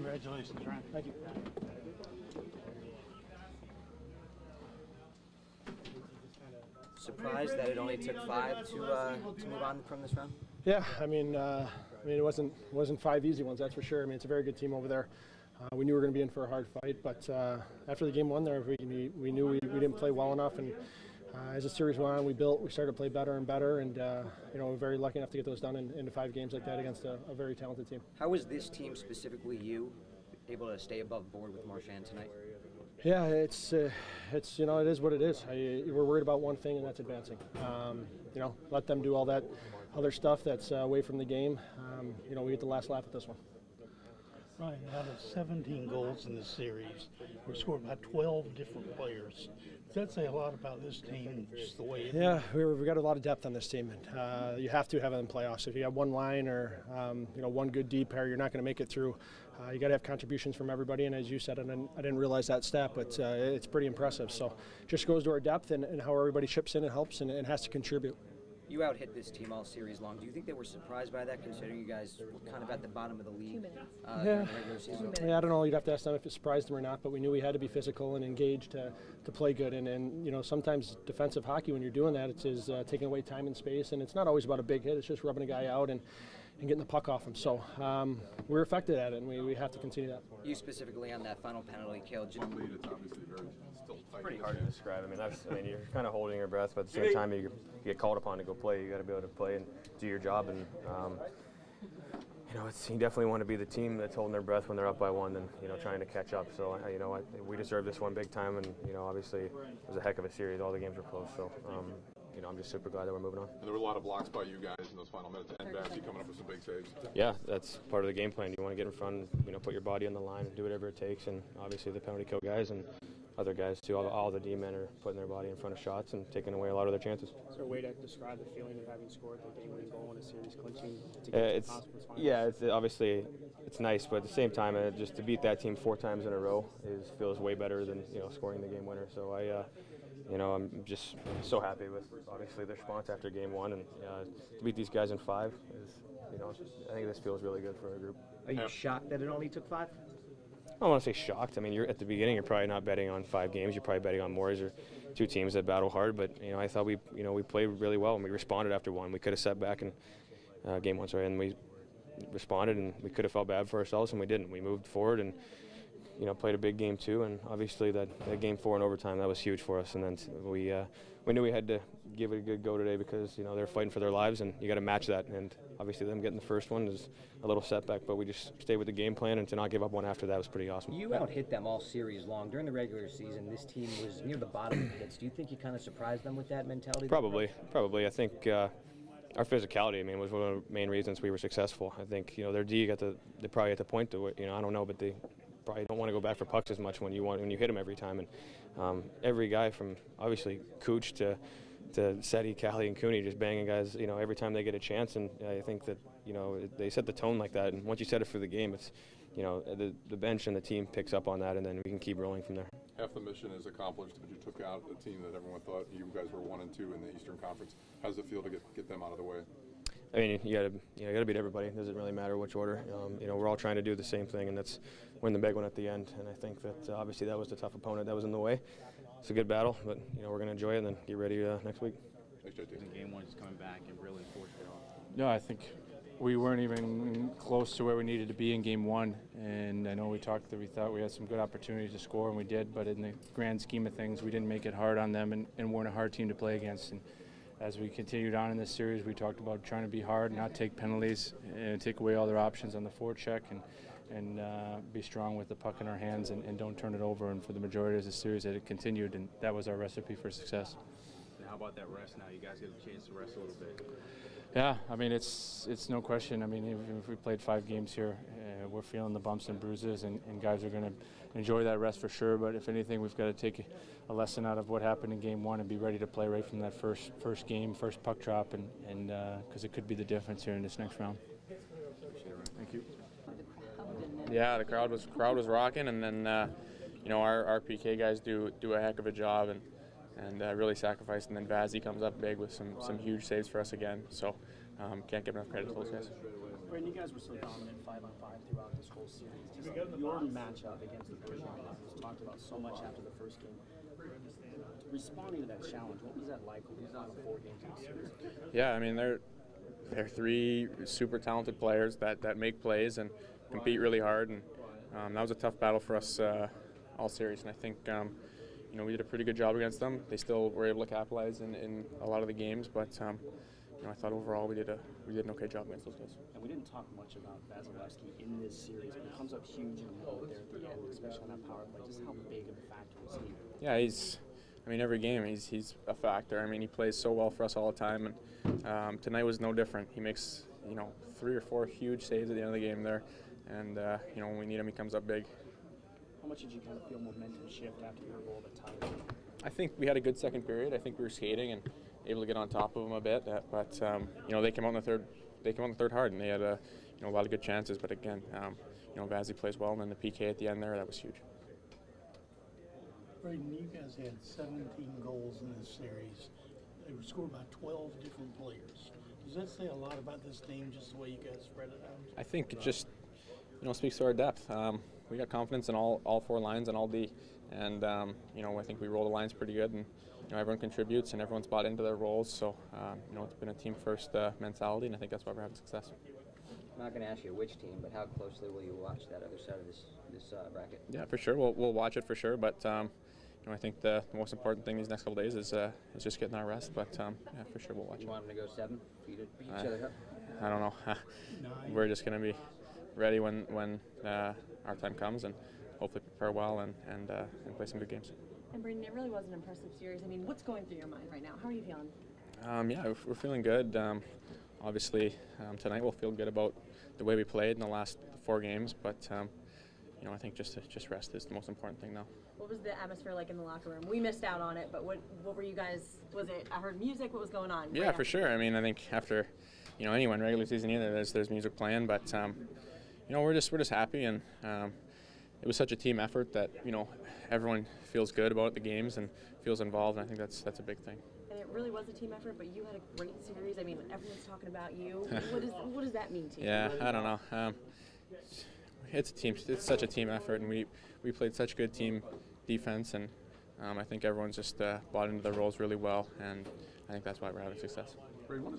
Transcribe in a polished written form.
Congratulations, Ryan. Thank you. Surprised that it only took 5 to move on from this round? Yeah, I mean, it wasn't 5 easy ones, that's for sure. I mean, it's a very good team over there. We knew we were going to be in for a hard fight, but after the game 1 there, we knew we didn't play well enough, and as the series went on, we started to play better and better, and we're very lucky enough to get those done into 5 games like that against a very talented team. How was this team, specifically you, able to stay above board with Marchand tonight? Yeah, it's it is what it is. We're worried about one thing, and that's advancing. Let them do all that other stuff that's away from the game. We get the last laugh at this one. Ryan, out of 17 goals in this series, were scored by 12 different players. Does that say a lot about this team, just the way it is? Yeah, we've got a lot of depth on this team. And, you have to have it in playoffs. If you have one line or one good deep pair, you're not going to make it through. You got to have contributions from everybody. And as you said, I didn't realize that stat, but it's pretty impressive. So it just goes to our depth and how everybody chips in and helps and has to contribute. You out-hit this team all series long. Do you think they were surprised by that, considering you guys were kind of at the bottom of the league? Yeah, I don't know. You'd have to ask them if it surprised them or not, but we knew we had to be physical and engaged to play good. And sometimes defensive hockey, when you're doing that, it's taking away time and space, and it's not always about a big hit. It's just rubbing a guy out and getting the puck off him. So we're affected at it, and we have to continue that. You specifically on that final penalty kill. It's obviously It's pretty hard to describe. I mean, you're kind of holding your breath, but at the same time, you get called upon to go play. You got to be able to play and do your job. And you definitely want to be the team that's holding their breath when they're up by 1, and trying to catch up. So we deserve this one big time, and obviously it was a heck of a series. All the games were close. So I'm just super glad that we're moving on. And there were a lot of blocks by you guys in those final minutes, and Vazzy coming up with some big saves. Yeah, that's part of the game plan. You want to get in front, put your body on the line, and do whatever it takes. And obviously the penalty kill guys and other guys too. All the D-men are putting their body in front of shots and taking away a lot of their chances. Is there a way to describe the feeling of having scored the game-winning goal in a series, clinching to get to the conference finals? Yeah, it's obviously it's nice, but at the same time, just to beat that team 4 times in a row feels way better than scoring the game winner. So I'm just so happy with obviously the response after game 1, and to beat these guys in 5 is I think this feels really good for our group. Are you shocked that it only took 5? I don't want to say shocked. I mean, you're at the beginning. You're probably not betting on 5 games. You're probably betting on more. These are 2 teams that battle hard. But I thought we played really well, and we responded after 1. We could have sat back in game 1, and we responded, and we could have felt bad for ourselves, and we didn't. We moved forward and played a big game 2, and obviously that game 4 in overtime, that was huge for us. And then we knew we had to give it a good go today because they're fighting for their lives, and you got to match that. And obviously them getting the first one is a little setback, but we just stayed with the game plan, and to not give up one after that was pretty awesome. You out-hit them all series long. During the regular season, this team was near the bottom of the hits. Do you think you kind of surprised them with that mentality? Probably. I think our physicality, was one of the main reasons we were successful. I think their D they probably at the point to it. I don't know, but they probably don't want to go back for pucks as much when you hit them every time. And every guy from obviously Cooch to Seti, Callie, and Cooney just banging guys, every time they get a chance. And I think that, they set the tone like that. And once you set it for the game, it's, the bench and the team picks up on that, and then we can keep rolling from there. Half the mission is accomplished, but you took out a team that everyone thought you guys were 1 and 2 in the Eastern Conference. How does it feel to get them out of the way? I mean, you gotta beat everybody. It doesn't really matter which order. We're all trying to do the same thing, and that's win the big one at the end. And I think that obviously that was the tough opponent that was in the way. It's a good battle, but we're going to enjoy it and then get ready next week. Thanks, JT. Game 1 is coming back and really forced it off. No, I think we weren't even close to where we needed to be in game 1, and I know we talked that we thought we had some good opportunities to score, and we did, but in the grand scheme of things, we didn't make it hard on them and weren't a hard team to play against. And as we continued on in this series, we talked about trying to be hard, not take penalties, and take away all their options on the forecheck, and be strong with the puck in our hands and don't turn it over. And for the majority of the series, that it continued, and that was our recipe for success. How about that rest now? You guys get a chance to rest a little bit. Yeah, it's no question. Even if we played 5 games here, we're feeling the bumps and bruises, and guys are going to enjoy that rest for sure. But if anything, we've got to take a lesson out of what happened in game 1 and be ready to play right from that first game, first puck drop, and because it could be the difference here in this next round. Thank you. Yeah, the crowd was rocking, and then our PK guys do a heck of a job and really sacrifice. And then Vazzy comes up big with some huge saves for us again. So can't give enough credit to those guys. Brandon, you guys were so dominant 5-on-5 throughout this whole series. Your matchup against the Bruins was talked about so much after the first game. Responding to that challenge, what was that like when you got 4 games in the series? Yeah, I mean they're 3 super talented players that make plays and compete really hard, and that was a tough battle for us all series. And I think you know, we did a pretty good job against them. They still were able to capitalize in a lot of the games, but you know, I thought overall we did an okay job against those guys. And we didn't talk much about Vasilevsky in this series, but he comes up huge in the middle there at the end, especially on that power play. Just how big of a factor is he? Yeah, I mean, every game he's a factor. I mean, he plays so well for us all the time, and tonight was no different. He makes, you know, 3 or 4 huge saves at the end of the game there, and you know, when we need him, he comes up big. How much did you kind of feel momentum shift after your goal to tie it? I think we had a good second period. I think we were skating and able to get on top of them a bit, but you know, they came out in the third. They came out in the third hard, and they had you know, a lot of good chances. But again, you know, Vazzy plays well, and then the PK at the end there, that was huge. Braden, you guys had 17 goals in this series. They were scored by 12 different players. Does that say a lot about this team, just the way you guys spread it out? I think it just, you know, speaks to our depth. We got confidence in all 4 lines and all D, and you know, I think we roll the lines pretty good, and you know, everyone contributes and everyone's bought into their roles. So you know, it's been a team first mentality, and I think that's why we're having success. I'm not going to ask you which team, but how closely will you watch that other side of this bracket? Yeah, for sure. We'll watch it for sure, but you know, I think the most important thing these next couple days is just getting our rest. But yeah, for sure we'll watch You it. want them to go 7 for you to beat each other up? I don't know. We're just going to be ready when our time comes, and hopefully prepare well and play some good games. And Braden, it really was an impressive series. I mean, what's going through your mind right now? How are you feeling? Yeah, we're feeling good. Obviously, tonight we'll feel good about the way we played in the last 4 games, but you know, I think just rest is the most important thing now. What was the atmosphere like in the locker room? We missed out on it, but what were you guys? Was it? I heard music. What was going on? Yeah, for sure. I mean, I think after, you know, anyone regular season either, there's music playing, but you know, we're just happy, and it was such a team effort that, you know, everyone feels good about the games and feels involved, and I think that's a big thing. And it really was a team effort, but you had a great series. I mean, everyone's talking about you. What does that mean to you? Yeah, I don't know. It's a team. It's such a team effort, and we played such good team defense, and I think everyone's just bought into their roles really well, and I think that's why we're having success. Ray, what is